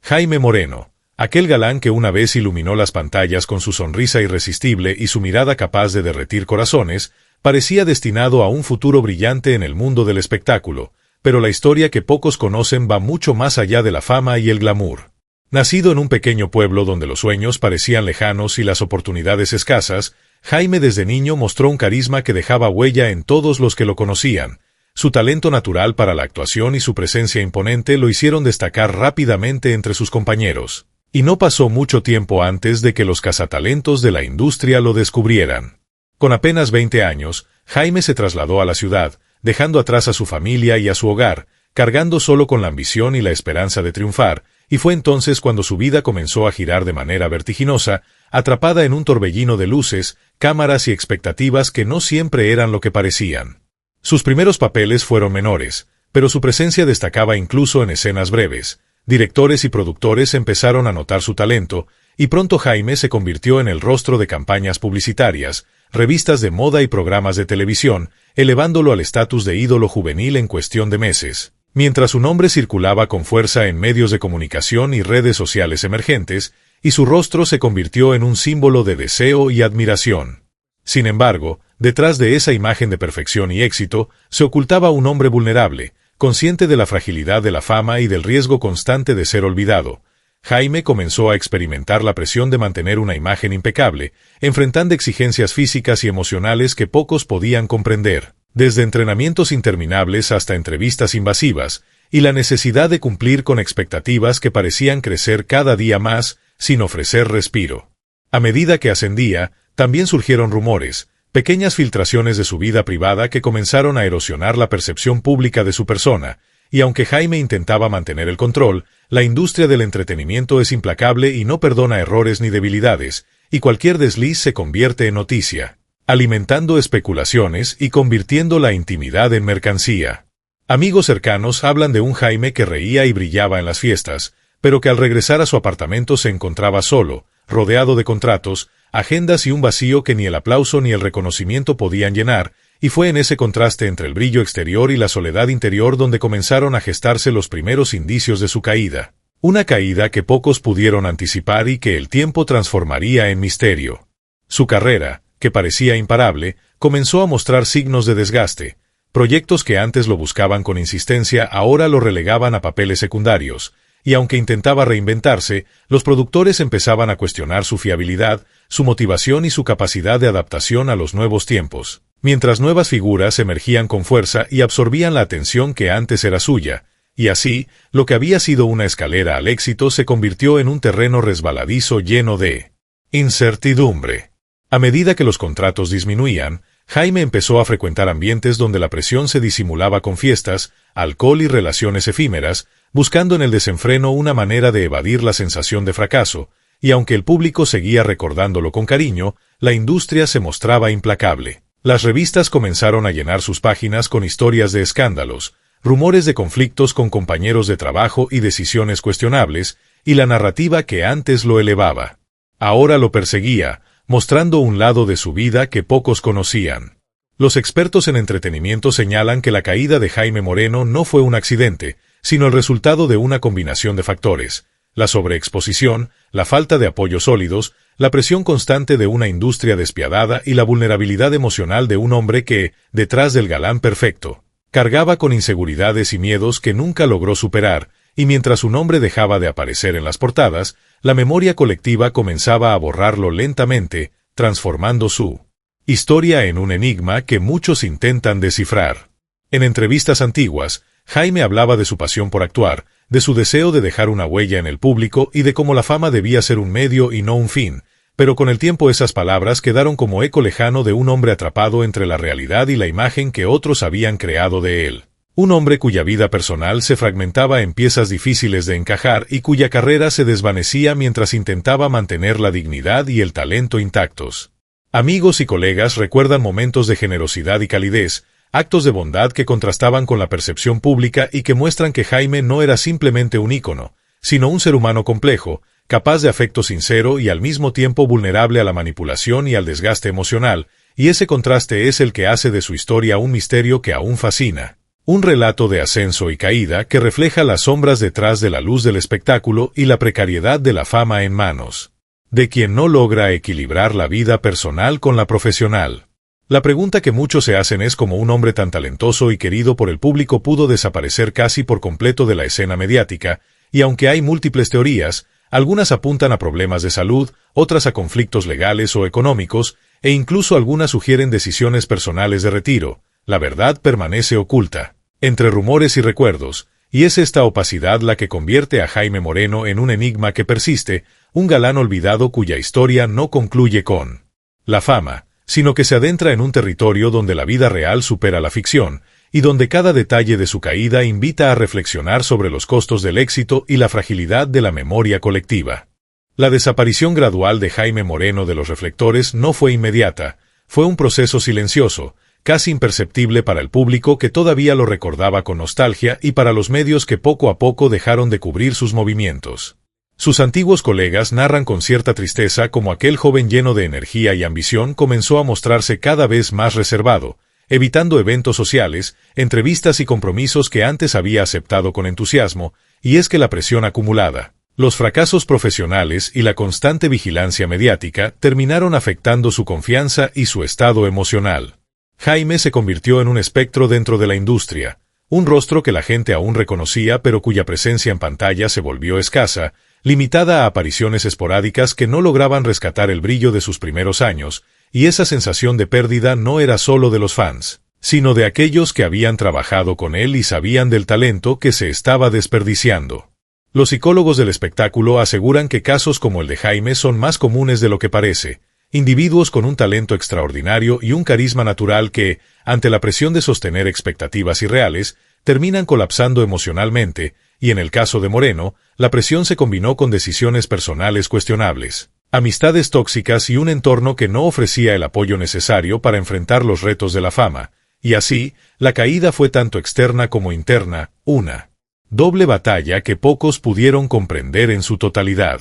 Jaime Moreno, aquel galán que una vez iluminó las pantallas con su sonrisa irresistible y su mirada capaz de derretir corazones, parecía destinado a un futuro brillante en el mundo del espectáculo, pero la historia que pocos conocen va mucho más allá de la fama y el glamour. Nacido en un pequeño pueblo donde los sueños parecían lejanos y las oportunidades escasas, Jaime desde niño mostró un carisma que dejaba huella en todos los que lo conocían. Su talento natural para la actuación y su presencia imponente lo hicieron destacar rápidamente entre sus compañeros. Y no pasó mucho tiempo antes de que los cazatalentos de la industria lo descubrieran. Con apenas 20 años, Jaime se trasladó a la ciudad, dejando atrás a su familia y a su hogar, cargando solo con la ambición y la esperanza de triunfar, y fue entonces cuando su vida comenzó a girar de manera vertiginosa, atrapada en un torbellino de luces, cámaras y expectativas que no siempre eran lo que parecían. Sus primeros papeles fueron menores, pero su presencia destacaba incluso en escenas breves. Directores y productores empezaron a notar su talento, y pronto Jaime se convirtió en el rostro de campañas publicitarias, revistas de moda y programas de televisión, elevándolo al estatus de ídolo juvenil en cuestión de meses. Mientras su nombre circulaba con fuerza en medios de comunicación y redes sociales emergentes, y su rostro se convirtió en un símbolo de deseo y admiración. Sin embargo, detrás de esa imagen de perfección y éxito, se ocultaba un hombre vulnerable, consciente de la fragilidad de la fama y del riesgo constante de ser olvidado. Jaime comenzó a experimentar la presión de mantener una imagen impecable, enfrentando exigencias físicas y emocionales que pocos podían comprender, desde entrenamientos interminables hasta entrevistas invasivas, y la necesidad de cumplir con expectativas que parecían crecer cada día más, sin ofrecer respiro. A medida que ascendía, también surgieron rumores, pequeñas filtraciones de su vida privada que comenzaron a erosionar la percepción pública de su persona, y aunque Jaime intentaba mantener el control, la industria del entretenimiento es implacable y no perdona errores ni debilidades, y cualquier desliz se convierte en noticia, alimentando especulaciones y convirtiendo la intimidad en mercancía. Amigos cercanos hablan de un Jaime que reía y brillaba en las fiestas, pero que al regresar a su apartamento se encontraba solo, rodeado de contratos, agendas y un vacío que ni el aplauso ni el reconocimiento podían llenar, y fue en ese contraste entre el brillo exterior y la soledad interior donde comenzaron a gestarse los primeros indicios de su caída. Una caída que pocos pudieron anticipar y que el tiempo transformaría en misterio. Su carrera, que parecía imparable, comenzó a mostrar signos de desgaste. Proyectos que antes lo buscaban con insistencia ahora lo relegaban a papeles secundarios, y aunque intentaba reinventarse, los productores empezaban a cuestionar su fiabilidad, su motivación y su capacidad de adaptación a los nuevos tiempos, mientras nuevas figuras emergían con fuerza y absorbían la atención que antes era suya, y así, lo que había sido una escalera al éxito se convirtió en un terreno resbaladizo lleno de incertidumbre. A medida que los contratos disminuían, Jaime empezó a frecuentar ambientes donde la presión se disimulaba con fiestas, alcohol y relaciones efímeras, buscando en el desenfreno una manera de evadir la sensación de fracaso, y aunque el público seguía recordándolo con cariño, la industria se mostraba implacable. Las revistas comenzaron a llenar sus páginas con historias de escándalos, rumores de conflictos con compañeros de trabajo y decisiones cuestionables, y la narrativa que antes lo elevaba ahora lo perseguía, mostrando un lado de su vida que pocos conocían. Los expertos en entretenimiento señalan que la caída de Jaime Moreno no fue un accidente, sino el resultado de una combinación de factores: la sobreexposición, la falta de apoyos sólidos, la presión constante de una industria despiadada y la vulnerabilidad emocional de un hombre que, detrás del galán perfecto, cargaba con inseguridades y miedos que nunca logró superar, y mientras su nombre dejaba de aparecer en las portadas, la memoria colectiva comenzaba a borrarlo lentamente, transformando su historia en un enigma que muchos intentan descifrar. En entrevistas antiguas, Jaime hablaba de su pasión por actuar, de su deseo de dejar una huella en el público y de cómo la fama debía ser un medio y no un fin, pero con el tiempo esas palabras quedaron como eco lejano de un hombre atrapado entre la realidad y la imagen que otros habían creado de él. Un hombre cuya vida personal se fragmentaba en piezas difíciles de encajar y cuya carrera se desvanecía mientras intentaba mantener la dignidad y el talento intactos. Amigos y colegas recuerdan momentos de generosidad y calidez, actos de bondad que contrastaban con la percepción pública y que muestran que Jaime no era simplemente un ícono, sino un ser humano complejo, capaz de afecto sincero y al mismo tiempo vulnerable a la manipulación y al desgaste emocional, y ese contraste es el que hace de su historia un misterio que aún fascina. Un relato de ascenso y caída que refleja las sombras detrás de la luz del espectáculo y la precariedad de la fama en manos de quien no logra equilibrar la vida personal con la profesional. La pregunta que muchos se hacen es cómo un hombre tan talentoso y querido por el público pudo desaparecer casi por completo de la escena mediática, y aunque hay múltiples teorías, algunas apuntan a problemas de salud, otras a conflictos legales o económicos, e incluso algunas sugieren decisiones personales de retiro. La verdad permanece oculta entre rumores y recuerdos, y es esta opacidad la que convierte a Jaime Moreno en un enigma que persiste, un galán olvidado cuya historia no concluye con la fama, sino que se adentra en un territorio donde la vida real supera la ficción, y donde cada detalle de su caída invita a reflexionar sobre los costos del éxito y la fragilidad de la memoria colectiva. La desaparición gradual de Jaime Moreno de los reflectores no fue inmediata, fue un proceso silencioso, casi imperceptible para el público que todavía lo recordaba con nostalgia y para los medios que poco a poco dejaron de cubrir sus movimientos. Sus antiguos colegas narran con cierta tristeza cómo aquel joven lleno de energía y ambición comenzó a mostrarse cada vez más reservado, evitando eventos sociales, entrevistas y compromisos que antes había aceptado con entusiasmo, y es que la presión acumulada, los fracasos profesionales y la constante vigilancia mediática terminaron afectando su confianza y su estado emocional. Jaime se convirtió en un espectro dentro de la industria, un rostro que la gente aún reconocía pero cuya presencia en pantalla se volvió escasa, limitada a apariciones esporádicas que no lograban rescatar el brillo de sus primeros años, y esa sensación de pérdida no era solo de los fans, sino de aquellos que habían trabajado con él y sabían del talento que se estaba desperdiciando. Los psicólogos del espectáculo aseguran que casos como el de Jaime son más comunes de lo que parece, individuos con un talento extraordinario y un carisma natural que, ante la presión de sostener expectativas irreales, terminan colapsando emocionalmente, y en el caso de Moreno, la presión se combinó con decisiones personales cuestionables, amistades tóxicas y un entorno que no ofrecía el apoyo necesario para enfrentar los retos de la fama, y así, la caída fue tanto externa como interna, una doble batalla que pocos pudieron comprender en su totalidad.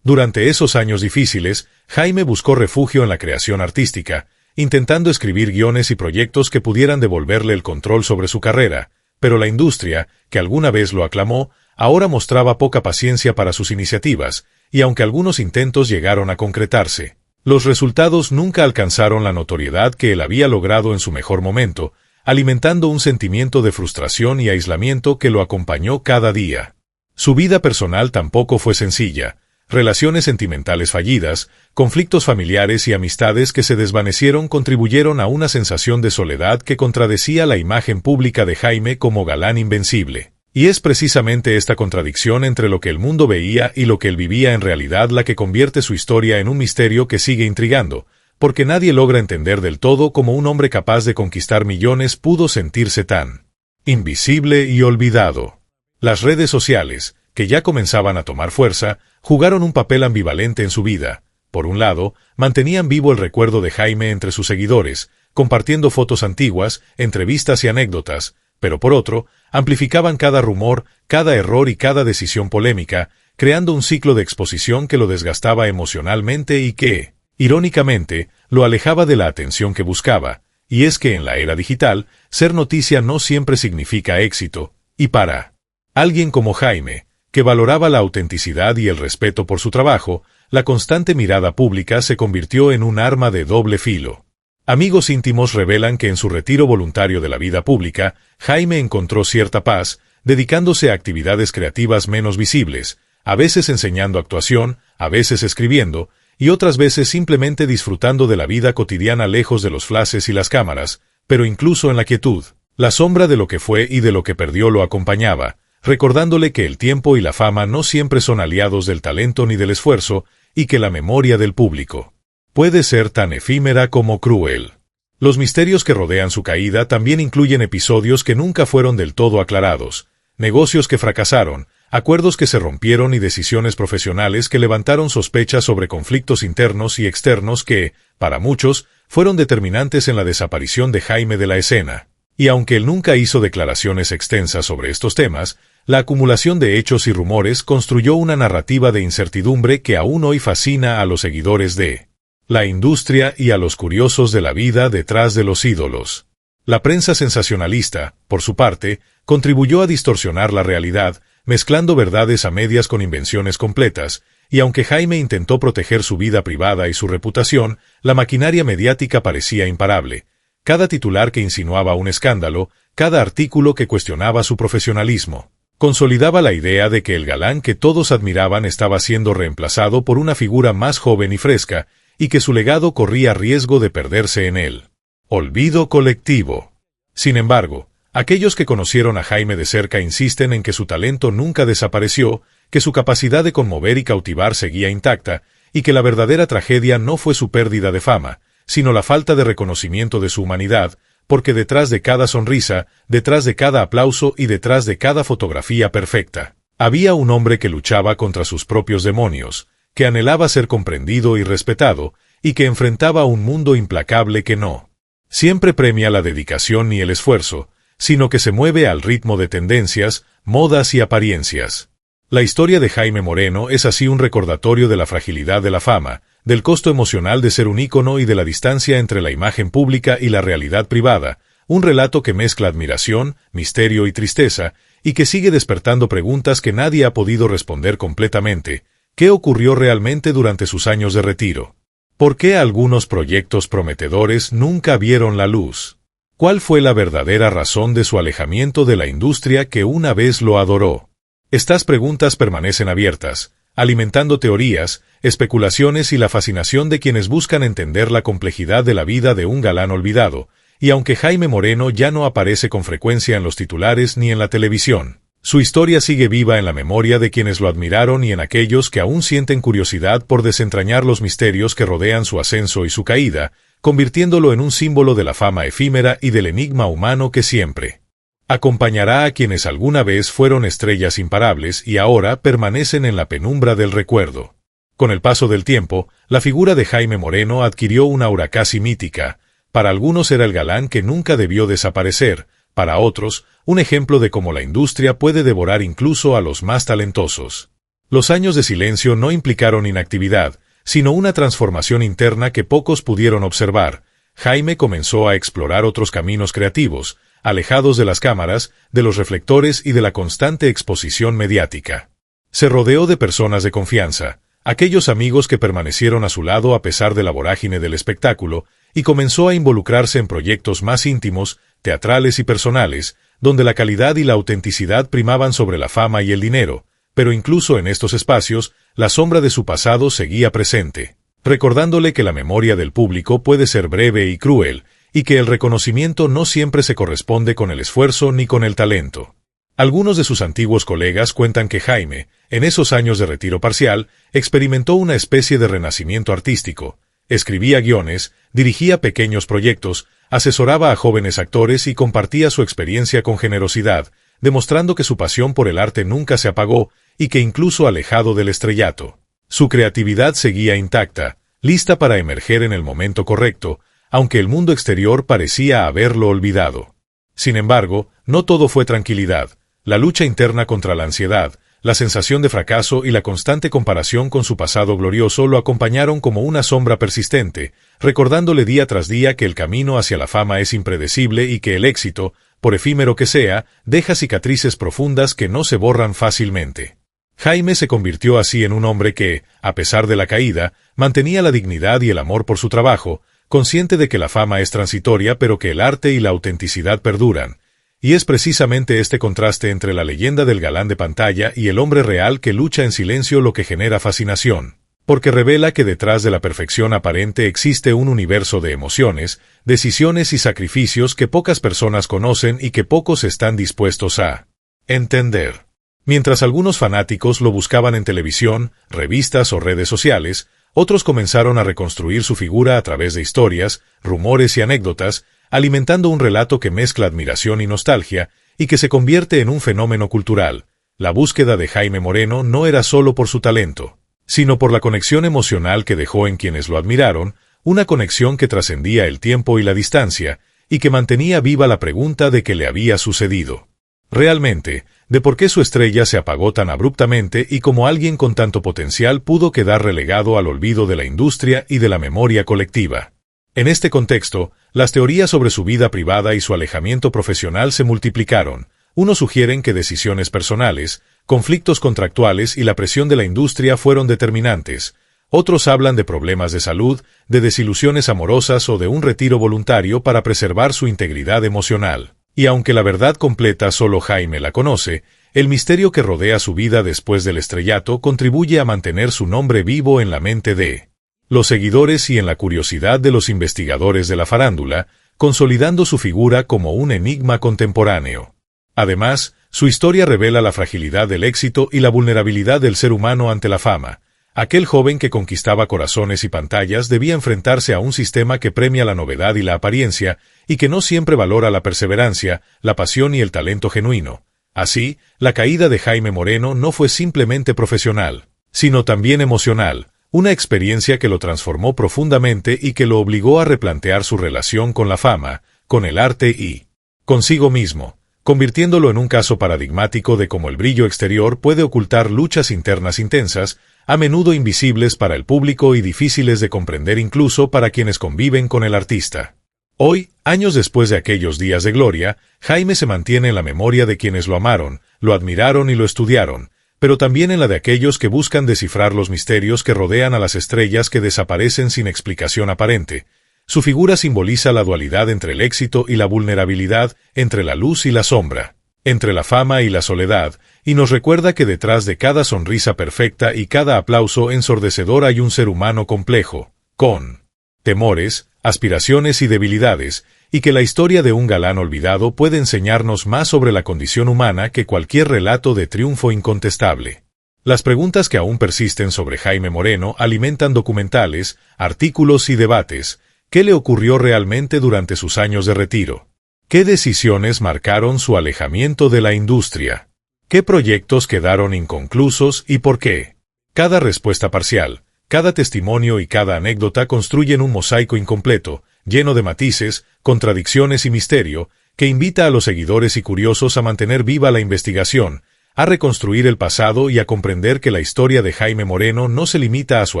Durante esos años difíciles, Jaime buscó refugio en la creación artística, intentando escribir guiones y proyectos que pudieran devolverle el control sobre su carrera, pero la industria, que alguna vez lo aclamó, ahora mostraba poca paciencia para sus iniciativas, y aunque algunos intentos llegaron a concretarse, los resultados nunca alcanzaron la notoriedad que él había logrado en su mejor momento, alimentando un sentimiento de frustración y aislamiento que lo acompañó cada día. Su vida personal tampoco fue sencilla. Relaciones sentimentales fallidas, conflictos familiares y amistades que se desvanecieron contribuyeron a una sensación de soledad que contradecía la imagen pública de Jaime como galán invencible. Y es precisamente esta contradicción entre lo que el mundo veía y lo que él vivía en realidad la que convierte su historia en un misterio que sigue intrigando, porque nadie logra entender del todo cómo un hombre capaz de conquistar millones pudo sentirse tan invisible y olvidado. Las redes sociales, que ya comenzaban a tomar fuerza, jugaron un papel ambivalente en su vida. Por un lado, mantenían vivo el recuerdo de Jaime entre sus seguidores, compartiendo fotos antiguas, entrevistas y anécdotas, pero por otro, amplificaban cada rumor, cada error y cada decisión polémica, creando un ciclo de exposición que lo desgastaba emocionalmente y que, irónicamente, lo alejaba de la atención que buscaba, y es que en la era digital, ser noticia no siempre significa éxito, y para alguien como Jaime, que valoraba la autenticidad y el respeto por su trabajo, la constante mirada pública se convirtió en un arma de doble filo. Amigos íntimos revelan que en su retiro voluntario de la vida pública, Jaime encontró cierta paz, dedicándose a actividades creativas menos visibles, a veces enseñando actuación, a veces escribiendo, y otras veces simplemente disfrutando de la vida cotidiana lejos de los flashes y las cámaras, pero incluso en la quietud, la sombra de lo que fue y de lo que perdió lo acompañaba, recordándole que el tiempo y la fama no siempre son aliados del talento ni del esfuerzo, y que la memoria del público puede ser tan efímera como cruel. Los misterios que rodean su caída también incluyen episodios que nunca fueron del todo aclarados, negocios que fracasaron, acuerdos que se rompieron y decisiones profesionales que levantaron sospechas sobre conflictos internos y externos que, para muchos, fueron determinantes en la desaparición de Jaime de la escena. Y aunque él nunca hizo declaraciones extensas sobre estos temas, la acumulación de hechos y rumores construyó una narrativa de incertidumbre que aún hoy fascina a los seguidores de la industria y a los curiosos de la vida detrás de los ídolos. La prensa sensacionalista, por su parte, contribuyó a distorsionar la realidad, mezclando verdades a medias con invenciones completas, y aunque Jaime intentó proteger su vida privada y su reputación, la maquinaria mediática parecía imparable. Cada titular que insinuaba un escándalo, cada artículo que cuestionaba su profesionalismo, consolidaba la idea de que el galán que todos admiraban estaba siendo reemplazado por una figura más joven y fresca, y que su legado corría riesgo de perderse en él. Olvido colectivo. Sin embargo, aquellos que conocieron a Jaime de cerca insisten en que su talento nunca desapareció, que su capacidad de conmover y cautivar seguía intacta, y que la verdadera tragedia no fue su pérdida de fama, sino la falta de reconocimiento de su humanidad, porque detrás de cada sonrisa, detrás de cada aplauso y detrás de cada fotografía perfecta, había un hombre que luchaba contra sus propios demonios, que anhelaba ser comprendido y respetado, y que enfrentaba un mundo implacable que no siempre premia la dedicación ni el esfuerzo, sino que se mueve al ritmo de tendencias, modas y apariencias. La historia de Jaime Moreno es así un recordatorio de la fragilidad de la fama, del costo emocional de ser un ícono y de la distancia entre la imagen pública y la realidad privada, un relato que mezcla admiración, misterio y tristeza, y que sigue despertando preguntas que nadie ha podido responder completamente. ¿Qué ocurrió realmente durante sus años de retiro? ¿Por qué algunos proyectos prometedores nunca vieron la luz? ¿Cuál fue la verdadera razón de su alejamiento de la industria que una vez lo adoró? Estas preguntas permanecen abiertas, alimentando teorías, especulaciones y la fascinación de quienes buscan entender la complejidad de la vida de un galán olvidado, y aunque Jaime Moreno ya no aparece con frecuencia en los titulares ni en la televisión, su historia sigue viva en la memoria de quienes lo admiraron y en aquellos que aún sienten curiosidad por desentrañar los misterios que rodean su ascenso y su caída, convirtiéndolo en un símbolo de la fama efímera y del enigma humano que siempre acompañará a quienes alguna vez fueron estrellas imparables y ahora permanecen en la penumbra del recuerdo. Con el paso del tiempo, la figura de Jaime Moreno adquirió una aura casi mítica. Para algunos era el galán que nunca debió desaparecer, para otros, un ejemplo de cómo la industria puede devorar incluso a los más talentosos. Los años de silencio no implicaron inactividad, sino una transformación interna que pocos pudieron observar. Jaime comenzó a explorar otros caminos creativos, alejados de las cámaras, de los reflectores y de la constante exposición mediática. Se rodeó de personas de confianza, aquellos amigos que permanecieron a su lado a pesar de la vorágine del espectáculo, y comenzó a involucrarse en proyectos más íntimos, teatrales y personales, donde la calidad y la autenticidad primaban sobre la fama y el dinero, pero incluso en estos espacios, la sombra de su pasado seguía presente, recordándole que la memoria del público puede ser breve y cruel, y que el reconocimiento no siempre se corresponde con el esfuerzo ni con el talento. Algunos de sus antiguos colegas cuentan que Jaime, en esos años de retiro parcial, experimentó una especie de renacimiento artístico. Escribía guiones, dirigía pequeños proyectos, asesoraba a jóvenes actores y compartía su experiencia con generosidad, demostrando que su pasión por el arte nunca se apagó y que incluso alejado del estrellato, su creatividad seguía intacta, lista para emerger en el momento correcto, aunque el mundo exterior parecía haberlo olvidado. Sin embargo, no todo fue tranquilidad. La lucha interna contra la ansiedad, la sensación de fracaso y la constante comparación con su pasado glorioso lo acompañaron como una sombra persistente, recordándole día tras día que el camino hacia la fama es impredecible y que el éxito, por efímero que sea, deja cicatrices profundas que no se borran fácilmente. Jaime se convirtió así en un hombre que, a pesar de la caída, mantenía la dignidad y el amor por su trabajo, consciente de que la fama es transitoria pero que el arte y la autenticidad perduran. Y es precisamente este contraste entre la leyenda del galán de pantalla y el hombre real que lucha en silencio lo que genera fascinación, porque revela que detrás de la perfección aparente existe un universo de emociones, decisiones y sacrificios que pocas personas conocen y que pocos están dispuestos a entender. Mientras algunos fanáticos lo buscaban en televisión, revistas o redes sociales, otros comenzaron a reconstruir su figura a través de historias, rumores y anécdotas, alimentando un relato que mezcla admiración y nostalgia y que se convierte en un fenómeno cultural. La búsqueda de Jaime Moreno no era solo por su talento, sino por la conexión emocional que dejó en quienes lo admiraron, una conexión que trascendía el tiempo y la distancia, y que mantenía viva la pregunta de qué le había sucedido realmente, de por qué su estrella se apagó tan abruptamente y cómo alguien con tanto potencial pudo quedar relegado al olvido de la industria y de la memoria colectiva. En este contexto, las teorías sobre su vida privada y su alejamiento profesional se multiplicaron. Unos sugieren que decisiones personales, conflictos contractuales y la presión de la industria fueron determinantes. Otros hablan de problemas de salud, de desilusiones amorosas o de un retiro voluntario para preservar su integridad emocional. Y aunque la verdad completa solo Jaime la conoce, el misterio que rodea su vida después del estrellato contribuye a mantener su nombre vivo en la mente de los seguidores y en la curiosidad de los investigadores de la farándula, consolidando su figura como un enigma contemporáneo. Además, su historia revela la fragilidad del éxito y la vulnerabilidad del ser humano ante la fama. Aquel joven que conquistaba corazones y pantallas debía enfrentarse a un sistema que premia la novedad y la apariencia, y que no siempre valora la perseverancia, la pasión y el talento genuino. Así, la caída de Jaime Moreno no fue simplemente profesional, sino también emocional, una experiencia que lo transformó profundamente y que lo obligó a replantear su relación con la fama, con el arte y consigo mismo, convirtiéndolo en un caso paradigmático de cómo el brillo exterior puede ocultar luchas internas intensas, a menudo invisibles para el público y difíciles de comprender incluso para quienes conviven con el artista. Hoy, años después de aquellos días de gloria, Jaime se mantiene en la memoria de quienes lo amaron, lo admiraron y lo estudiaron, pero también en la de aquellos que buscan descifrar los misterios que rodean a las estrellas que desaparecen sin explicación aparente. Su figura simboliza la dualidad entre el éxito y la vulnerabilidad, entre la luz y la sombra, entre la fama y la soledad, y nos recuerda que detrás de cada sonrisa perfecta y cada aplauso ensordecedor hay un ser humano complejo, con temores, aspiraciones y debilidades, y que la historia de un galán olvidado puede enseñarnos más sobre la condición humana que cualquier relato de triunfo incontestable. Las preguntas que aún persisten sobre Jaime Moreno alimentan documentales, artículos y debates. ¿Qué le ocurrió realmente durante sus años de retiro? ¿Qué decisiones marcaron su alejamiento de la industria? ¿Qué proyectos quedaron inconclusos y por qué? Cada respuesta parcial, cada testimonio y cada anécdota construyen un mosaico incompleto, lleno de matices, contradicciones y misterio, que invita a los seguidores y curiosos a mantener viva la investigación, a reconstruir el pasado y a comprender que la historia de Jaime Moreno no se limita a su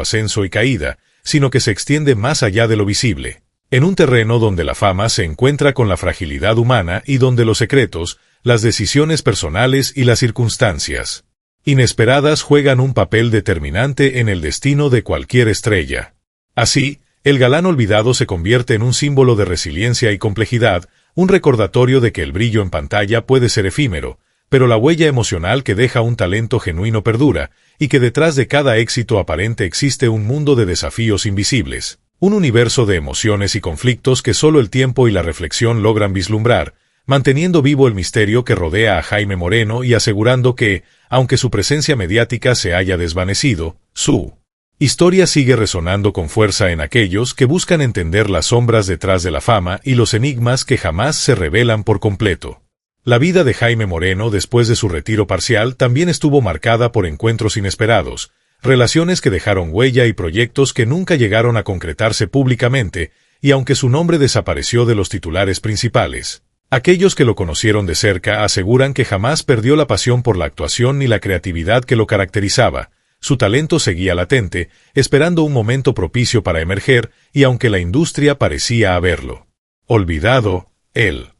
ascenso y caída, sino que se extiende más allá de lo visible, en un terreno donde la fama se encuentra con la fragilidad humana y donde los secretos, las decisiones personales y las circunstancias inesperadas juegan un papel determinante en el destino de cualquier estrella. Así, el galán olvidado se convierte en un símbolo de resiliencia y complejidad, un recordatorio de que el brillo en pantalla puede ser efímero, pero la huella emocional que deja un talento genuino perdura, y que detrás de cada éxito aparente existe un mundo de desafíos invisibles, un universo de emociones y conflictos que solo el tiempo y la reflexión logran vislumbrar, manteniendo vivo el misterio que rodea a Jaime Moreno y asegurando que, aunque su presencia mediática se haya desvanecido, su historia sigue resonando con fuerza en aquellos que buscan entender las sombras detrás de la fama y los enigmas que jamás se revelan por completo. La vida de Jaime Moreno después de su retiro parcial también estuvo marcada por encuentros inesperados, relaciones que dejaron huella y proyectos que nunca llegaron a concretarse públicamente, y aunque su nombre desapareció de los titulares principales, aquellos que lo conocieron de cerca aseguran que jamás perdió la pasión por la actuación ni la creatividad que lo caracterizaba. Su talento seguía latente, esperando un momento propicio para emerger, y aunque la industria parecía haberlo olvidado, él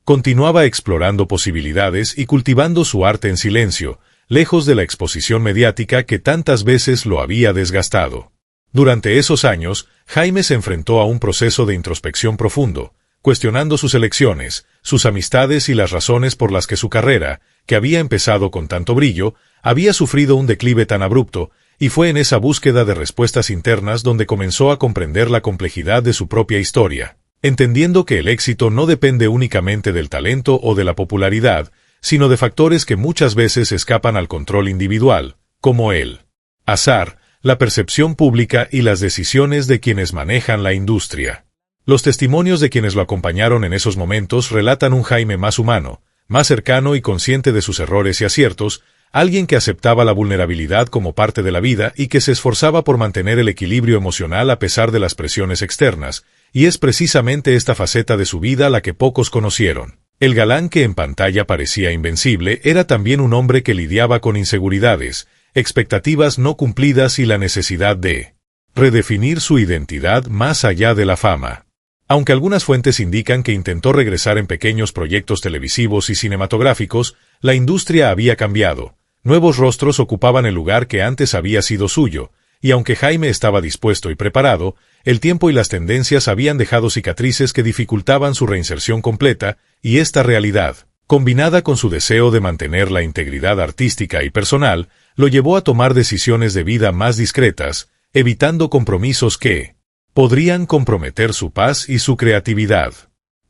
continuaba explorando posibilidades y cultivando su arte en silencio, lejos de la exposición mediática que tantas veces lo había desgastado. Durante esos años, Jaime se enfrentó a un proceso de introspección profundo, cuestionando sus elecciones, sus amistades y las razones por las que su carrera, que había empezado con tanto brillo, había sufrido un declive tan abrupto, y fue en esa búsqueda de respuestas internas donde comenzó a comprender la complejidad de su propia historia, entendiendo que el éxito no depende únicamente del talento o de la popularidad, sino de factores que muchas veces escapan al control individual, como el azar, la percepción pública y las decisiones de quienes manejan la industria. Los testimonios de quienes lo acompañaron en esos momentos relatan un Jaime más humano, más cercano y consciente de sus errores y aciertos, alguien que aceptaba la vulnerabilidad como parte de la vida y que se esforzaba por mantener el equilibrio emocional a pesar de las presiones externas, y es precisamente esta faceta de su vida la que pocos conocieron. El galán que en pantalla parecía invencible era también un hombre que lidiaba con inseguridades, expectativas no cumplidas y la necesidad de redefinir su identidad más allá de la fama. Aunque algunas fuentes indican que intentó regresar en pequeños proyectos televisivos y cinematográficos, la industria había cambiado. Nuevos rostros ocupaban el lugar que antes había sido suyo, y aunque Jaime estaba dispuesto y preparado, el tiempo y las tendencias habían dejado cicatrices que dificultaban su reinserción completa, y esta realidad, combinada con su deseo de mantener la integridad artística y personal, lo llevó a tomar decisiones de vida más discretas, evitando compromisos que podrían comprometer su paz y su creatividad.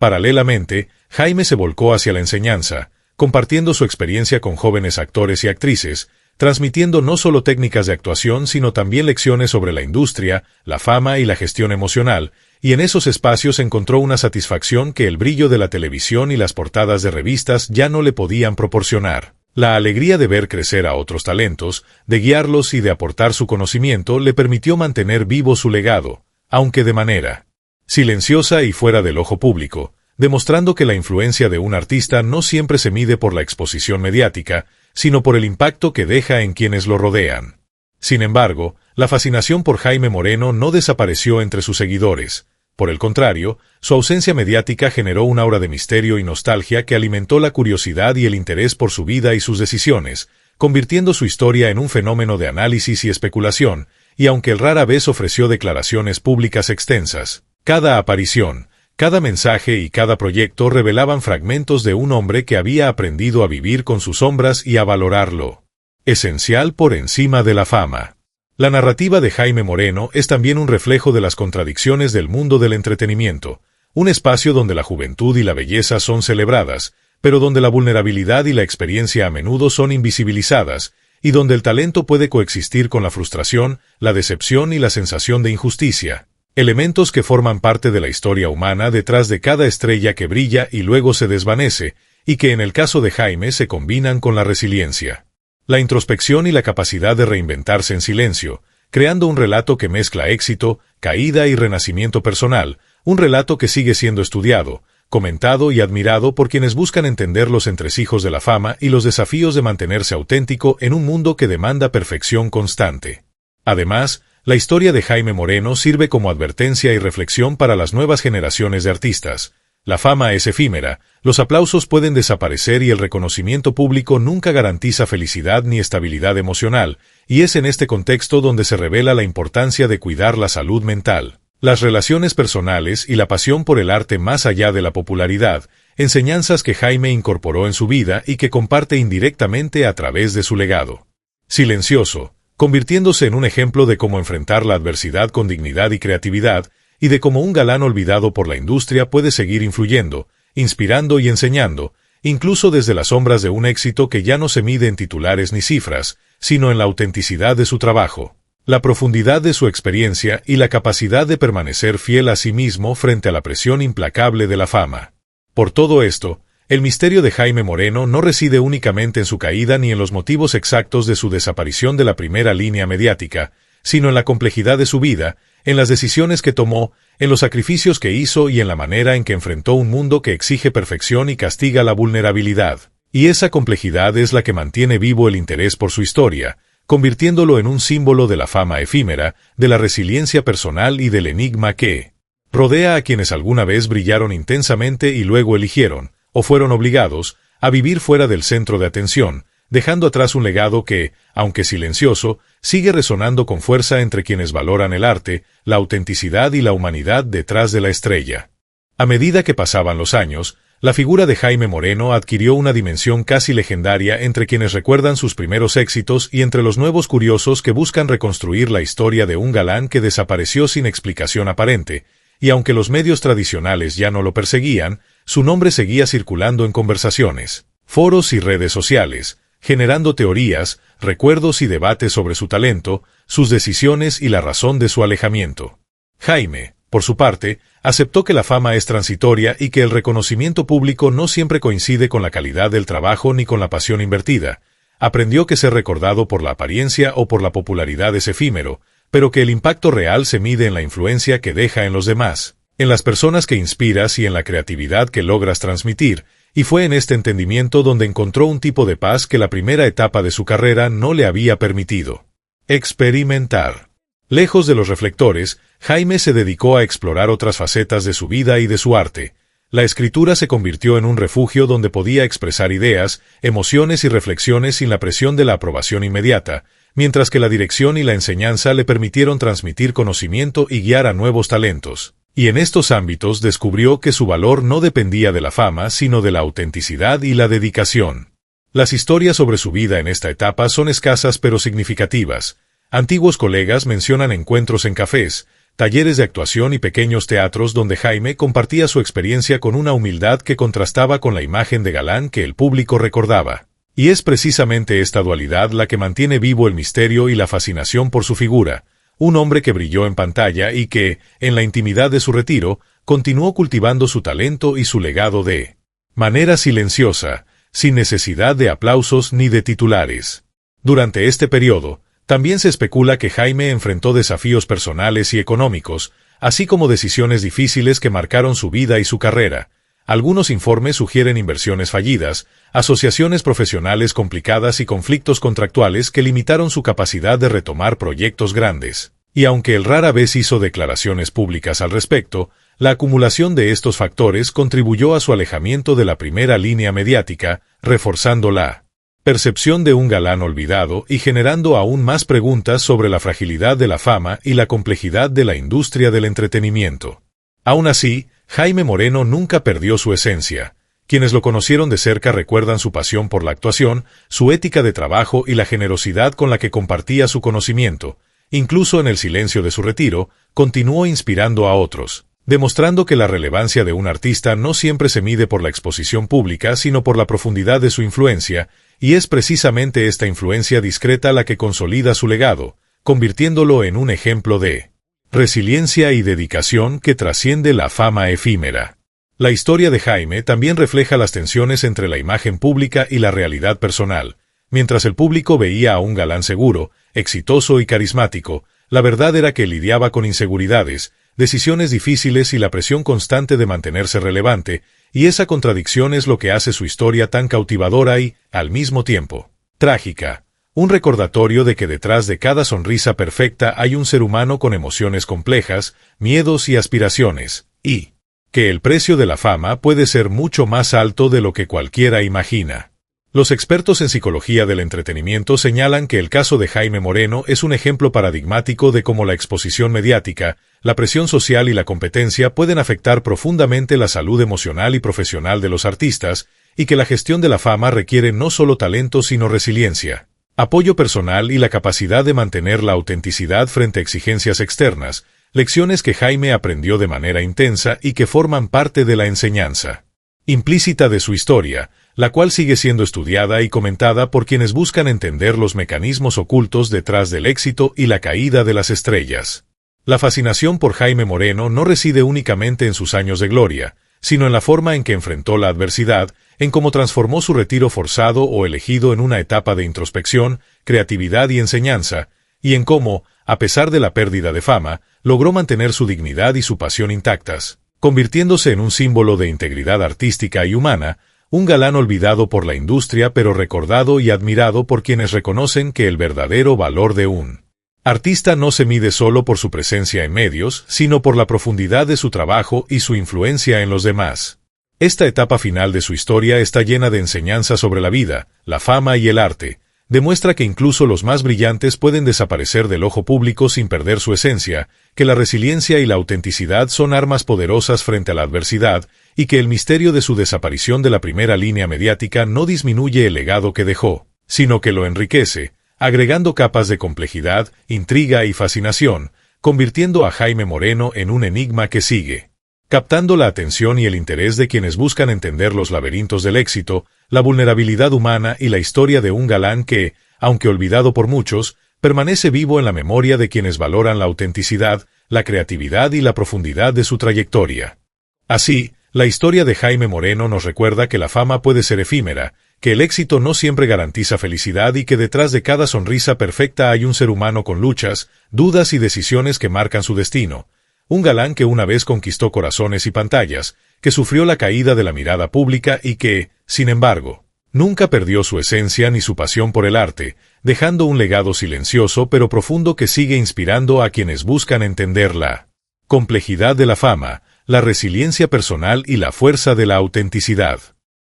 Paralelamente, Jaime se volcó hacia la enseñanza, compartiendo su experiencia con jóvenes actores y actrices, transmitiendo no solo técnicas de actuación sino también lecciones sobre la industria, la fama y la gestión emocional, y en esos espacios encontró una satisfacción que el brillo de la televisión y las portadas de revistas ya no le podían proporcionar. La alegría de ver crecer a otros talentos, de guiarlos y de aportar su conocimiento le permitió mantener vivo su legado, aunque de manera silenciosa y fuera del ojo público, demostrando que la influencia de un artista no siempre se mide por la exposición mediática, sino por el impacto que deja en quienes lo rodean. Sin embargo, la fascinación por Jaime Moreno no desapareció entre sus seguidores. Por el contrario, su ausencia mediática generó un aura de misterio y nostalgia que alimentó la curiosidad y el interés por su vida y sus decisiones, convirtiendo su historia en un fenómeno de análisis y especulación, y aunque él rara vez ofreció declaraciones públicas extensas, cada aparición, cada mensaje y cada proyecto revelaban fragmentos de un hombre que había aprendido a vivir con sus sombras y a valorarlo esencial por encima de la fama. La narrativa de Jaime Moreno es también un reflejo de las contradicciones del mundo del entretenimiento, un espacio donde la juventud y la belleza son celebradas, pero donde la vulnerabilidad y la experiencia a menudo son invisibilizadas, y donde el talento puede coexistir con la frustración, la decepción y la sensación de injusticia, elementos que forman parte de la historia humana detrás de cada estrella que brilla y luego se desvanece, y que en el caso de Jaime se combinan con la resiliencia, la introspección y la capacidad de reinventarse en silencio, creando un relato que mezcla éxito, caída y renacimiento personal, un relato que sigue siendo estudiado, comentado y admirado por quienes buscan entender los entresijos de la fama y los desafíos de mantenerse auténtico en un mundo que demanda perfección constante. Además, la historia de Jaime Moreno sirve como advertencia y reflexión para las nuevas generaciones de artistas. La fama es efímera, los aplausos pueden desaparecer y el reconocimiento público nunca garantiza felicidad ni estabilidad emocional, y es en este contexto donde se revela la importancia de cuidar la salud mental, las relaciones personales y la pasión por el arte más allá de la popularidad, enseñanzas que Jaime incorporó en su vida y que comparte indirectamente a través de su legado. Silencioso, convirtiéndose en un ejemplo de cómo enfrentar la adversidad con dignidad y creatividad, y de cómo un galán olvidado por la industria puede seguir influyendo, inspirando y enseñando, incluso desde las sombras de un éxito que ya no se mide en titulares ni cifras, sino en la autenticidad de su trabajo, la profundidad de su experiencia y la capacidad de permanecer fiel a sí mismo frente a la presión implacable de la fama. Por todo esto, el misterio de Jaime Moreno no reside únicamente en su caída ni en los motivos exactos de su desaparición de la primera línea mediática, sino en la complejidad de su vida, en las decisiones que tomó, en los sacrificios que hizo y en la manera en que enfrentó un mundo que exige perfección y castiga la vulnerabilidad. Y esa complejidad es la que mantiene vivo el interés por su historia, convirtiéndolo en un símbolo de la fama efímera, de la resiliencia personal y del enigma que rodea a quienes alguna vez brillaron intensamente y luego eligieron, o fueron obligados, a vivir fuera del centro de atención, dejando atrás un legado que, aunque silencioso, sigue resonando con fuerza entre quienes valoran el arte, la autenticidad y la humanidad detrás de la estrella. A medida que pasaban los años, la figura de Jaime Moreno adquirió una dimensión casi legendaria entre quienes recuerdan sus primeros éxitos y entre los nuevos curiosos que buscan reconstruir la historia de un galán que desapareció sin explicación aparente, y aunque los medios tradicionales ya no lo perseguían, su nombre seguía circulando en conversaciones, foros y redes sociales, generando teorías, recuerdos y debates sobre su talento, sus decisiones y la razón de su alejamiento. Jaime, por su parte, aceptó que la fama es transitoria y que el reconocimiento público no siempre coincide con la calidad del trabajo ni con la pasión invertida. Aprendió que ser recordado por la apariencia o por la popularidad es efímero, pero que el impacto real se mide en la influencia que deja en los demás, en las personas que inspiras y en la creatividad que logras transmitir, y fue en este entendimiento donde encontró un tipo de paz que la primera etapa de su carrera no le había permitido experimentar. Lejos de los reflectores, Jaime se dedicó a explorar otras facetas de su vida y de su arte. La escritura se convirtió en un refugio donde podía expresar ideas, emociones y reflexiones sin la presión de la aprobación inmediata, mientras que la dirección y la enseñanza le permitieron transmitir conocimiento y guiar a nuevos talentos. Y en estos ámbitos descubrió que su valor no dependía de la fama, sino de la autenticidad y la dedicación. Las historias sobre su vida en esta etapa son escasas pero significativas. Antiguos colegas mencionan encuentros en cafés, talleres de actuación y pequeños teatros donde Jaime compartía su experiencia con una humildad que contrastaba con la imagen de galán que el público recordaba. Y es precisamente esta dualidad la que mantiene vivo el misterio y la fascinación por su figura, un hombre que brilló en pantalla y que, en la intimidad de su retiro, continuó cultivando su talento y su legado de manera silenciosa, sin necesidad de aplausos ni de titulares. Durante este periodo, también se especula que Jaime enfrentó desafíos personales y económicos, así como decisiones difíciles que marcaron su vida y su carrera. Algunos informes sugieren inversiones fallidas, asociaciones profesionales complicadas y conflictos contractuales que limitaron su capacidad de retomar proyectos grandes. Y aunque él rara vez hizo declaraciones públicas al respecto, la acumulación de estos factores contribuyó a su alejamiento de la primera línea mediática, reforzando la percepción de un galán olvidado y generando aún más preguntas sobre la fragilidad de la fama y la complejidad de la industria del entretenimiento. Aún así, Jaime Moreno nunca perdió su esencia. Quienes lo conocieron de cerca recuerdan su pasión por la actuación, su ética de trabajo y la generosidad con la que compartía su conocimiento. Incluso en el silencio de su retiro, continuó inspirando a otros, demostrando que la relevancia de un artista no siempre se mide por la exposición pública, sino por la profundidad de su influencia, y es precisamente esta influencia discreta la que consolida su legado, convirtiéndolo en un ejemplo de resiliencia y dedicación que trasciende la fama efímera. La historia de Jaime también refleja las tensiones entre la imagen pública y la realidad personal. Mientras el público veía a un galán seguro, exitoso y carismático, la verdad era que lidiaba con inseguridades, decisiones difíciles y la presión constante de mantenerse relevante, y esa contradicción es lo que hace su historia tan cautivadora y, al mismo tiempo, trágica. Un recordatorio de que detrás de cada sonrisa perfecta hay un ser humano con emociones complejas, miedos y aspiraciones, y que el precio de la fama puede ser mucho más alto de lo que cualquiera imagina. Los expertos en psicología del entretenimiento señalan que el caso de Jaime Moreno es un ejemplo paradigmático de cómo la exposición mediática, la presión social y la competencia pueden afectar profundamente la salud emocional y profesional de los artistas, y que la gestión de la fama requiere no solo talento sino resiliencia, apoyo personal y la capacidad de mantener la autenticidad frente a exigencias externas, lecciones que Jaime aprendió de manera intensa y que forman parte de la enseñanza implícita de su historia, la cual sigue siendo estudiada y comentada por quienes buscan entender los mecanismos ocultos detrás del éxito y la caída de las estrellas. La fascinación por Jaime Moreno no reside únicamente en sus años de gloria, sino en la forma en que enfrentó la adversidad, en cómo transformó su retiro forzado o elegido en una etapa de introspección, creatividad y enseñanza, y en cómo, a pesar de la pérdida de fama, logró mantener su dignidad y su pasión intactas, convirtiéndose en un símbolo de integridad artística y humana, un galán olvidado por la industria pero recordado y admirado por quienes reconocen que el verdadero valor de un artista no se mide solo por su presencia en medios, sino por la profundidad de su trabajo y su influencia en los demás. Esta etapa final de su historia está llena de enseñanzas sobre la vida, la fama y el arte. Demuestra que incluso los más brillantes pueden desaparecer del ojo público sin perder su esencia, que la resiliencia y la autenticidad son armas poderosas frente a la adversidad, y que el misterio de su desaparición de la primera línea mediática no disminuye el legado que dejó, sino que lo enriquece, agregando capas de complejidad, intriga y fascinación, convirtiendo a Jaime Moreno en un enigma que sigue captando la atención y el interés de quienes buscan entender los laberintos del éxito, la vulnerabilidad humana y la historia de un galán que, aunque olvidado por muchos, permanece vivo en la memoria de quienes valoran la autenticidad, la creatividad y la profundidad de su trayectoria. Así, la historia de Jaime Moreno nos recuerda que la fama puede ser efímera, que el éxito no siempre garantiza felicidad y que detrás de cada sonrisa perfecta hay un ser humano con luchas, dudas y decisiones que marcan su destino. Un galán que una vez conquistó corazones y pantallas, que sufrió la caída de la mirada pública y que, sin embargo, nunca perdió su esencia ni su pasión por el arte, dejando un legado silencioso pero profundo que sigue inspirando a quienes buscan entender la complejidad de la fama, la resiliencia personal y la fuerza de la autenticidad.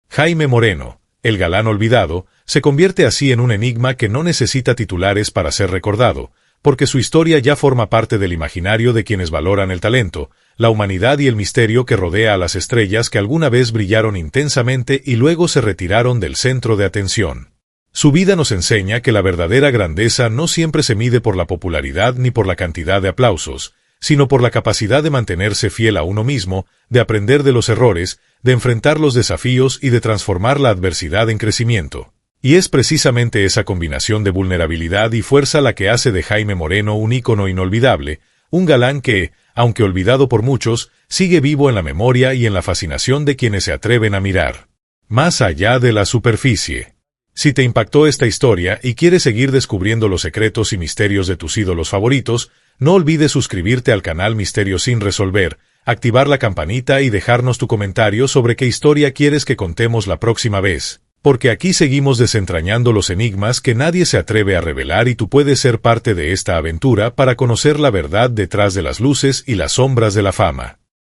Jaime Moreno, el galán olvidado, se convierte así en un enigma que no necesita titulares para ser recordado, porque su historia ya forma parte del imaginario de quienes valoran el talento, la humanidad y el misterio que rodea a las estrellas que alguna vez brillaron intensamente y luego se retiraron del centro de atención. Su vida nos enseña que la verdadera grandeza no siempre se mide por la popularidad ni por la cantidad de aplausos, sino por la capacidad de mantenerse fiel a uno mismo, de aprender de los errores, de enfrentar los desafíos y de transformar la adversidad en crecimiento. Y es precisamente esa combinación de vulnerabilidad y fuerza la que hace de Jaime Moreno un ícono inolvidable, un galán que, aunque olvidado por muchos, sigue vivo en la memoria y en la fascinación de quienes se atreven a mirar más allá de la superficie. Si te impactó esta historia y quieres seguir descubriendo los secretos y misterios de tus ídolos favoritos, no olvides suscribirte al canal Misterios sin Resolver, activar la campanita y dejarnos tu comentario sobre qué historia quieres que contemos la próxima vez, porque aquí seguimos desentrañando los enigmas que nadie se atreve a revelar y tú puedes ser parte de esta aventura para conocer la verdad detrás de las luces y las sombras de la fama.